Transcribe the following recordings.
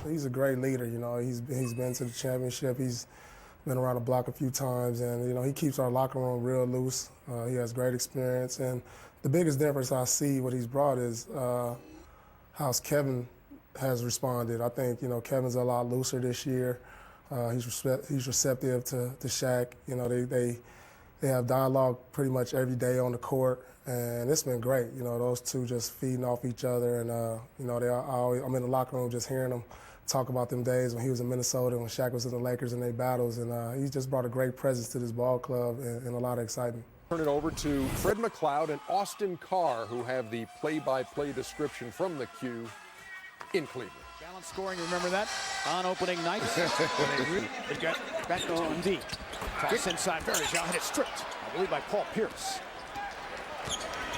He's a great leader. You know, he's been to the championship. He's been around the block a few times, and you know, he keeps our locker room real loose. He has great experience, and the biggest difference I see what he's brought is how Kevin has responded. I think, you know, Kevin's a lot looser this year. He's receptive to Shaq. You know, they have dialogue pretty much every day on the court, and it's been great. You know, those two just feeding off each other, and you know, I'm in the locker room just hearing them talk about them days when he was in Minnesota, when Shaq was in the Lakers and their battles, and he's just brought a great presence to this ball club and a lot of excitement. Turn it over to Fred McLeod and Austin Carr, who have the play-by-play description from the Q in Cleveland. Balance scoring, remember that? On opening night. They've got back on D. Toss inside, Varejao hit it stripped, I believe, by Paul Pierce.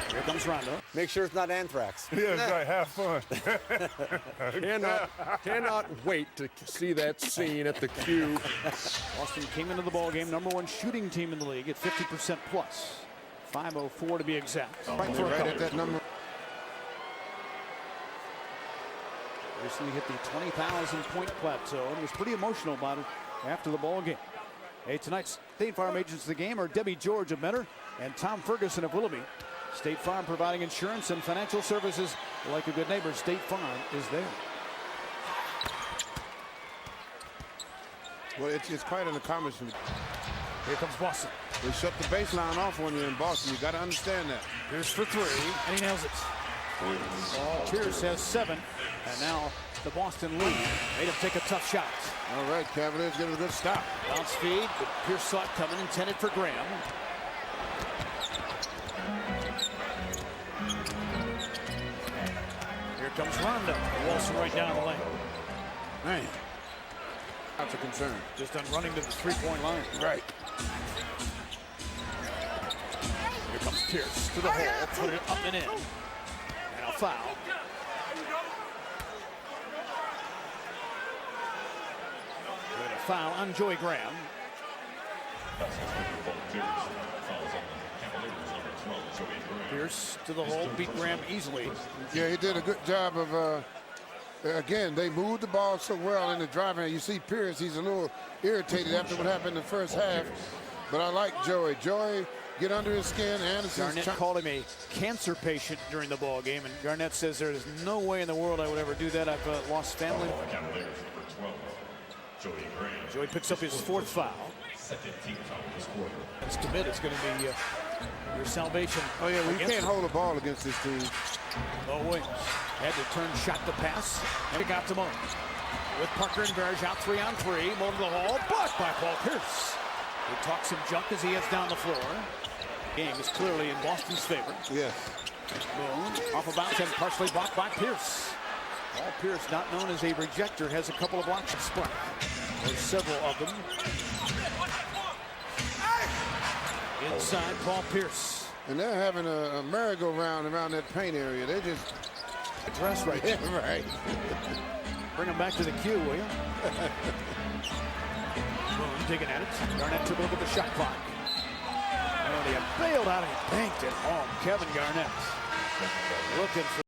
Here comes Rondo. Make sure it's not anthrax. Yeah, that's right. Have fun. Cannot wait to see that scene at the Q. Austin came into the ball game, #1 shooting team in the league at 50% plus. 5:04 to be exact. Right at that number. Recently hit the 20,000 point plateau and was pretty emotional about it after the ball game. Hey, tonight's State Farm agents of the game are Debbie George of Mentor and Tom Ferguson of Willoughby. State Farm providing insurance and financial services like a good neighbor. State Farm is there. Well, it's quite an accomplishment. Here comes Boston. They shut the baseline off when you're in Boston. You got to understand that. Pierce for three, and he nails it. Pierce has 7, and now the Boston lead. Made him take a tough shot. All right, Cavaliers get a good stop. Bounce feed, but Pierce saw it coming, intended for Graham. Here comes Rondo. Wilson right down the lane. Man, that's a concern. Just done running to the three-point line. Right. Here comes Pierce to the hole, put it up and in. And a foul. With a foul on Joey Graham. Pierce to the hole, beat Graham easily. Yeah, he did a good job of, again, they moved the ball so well in the driving. You see Pierce, he's a little irritated after what happened in the first half. But I like Joey. Joey, get under his skin. Garnett called him a cancer patient during the ball game, and Garnett says there is no way in the world I would ever do that. I've lost family. Joey picks up his 4th foul. It's commit. It's going to be your salvation. Oh yeah, well, you can't hold the ball against this team. No way. Had to turn shot to pass, and it got to Mo. With Parker and Varejao 3-on-3. Mo to the hole, blocked by Paul Pierce. He talks some junk as he heads down the floor. Game is clearly in Boston's favor. Yes. Moon off a bounce and partially blocked by Pierce. Paul Pierce, not known as a rejector, has a couple of blocks of spark. There's several of them. Inside, Paul Pierce. And they're having a merry-go-round around that paint area. They just dress right there. Right. Bring him back to the queue, will you? Moon digging at it. Garnett took a look at the shot clock. Oh, he bailed out and banked it home. Kevin Garnett looking for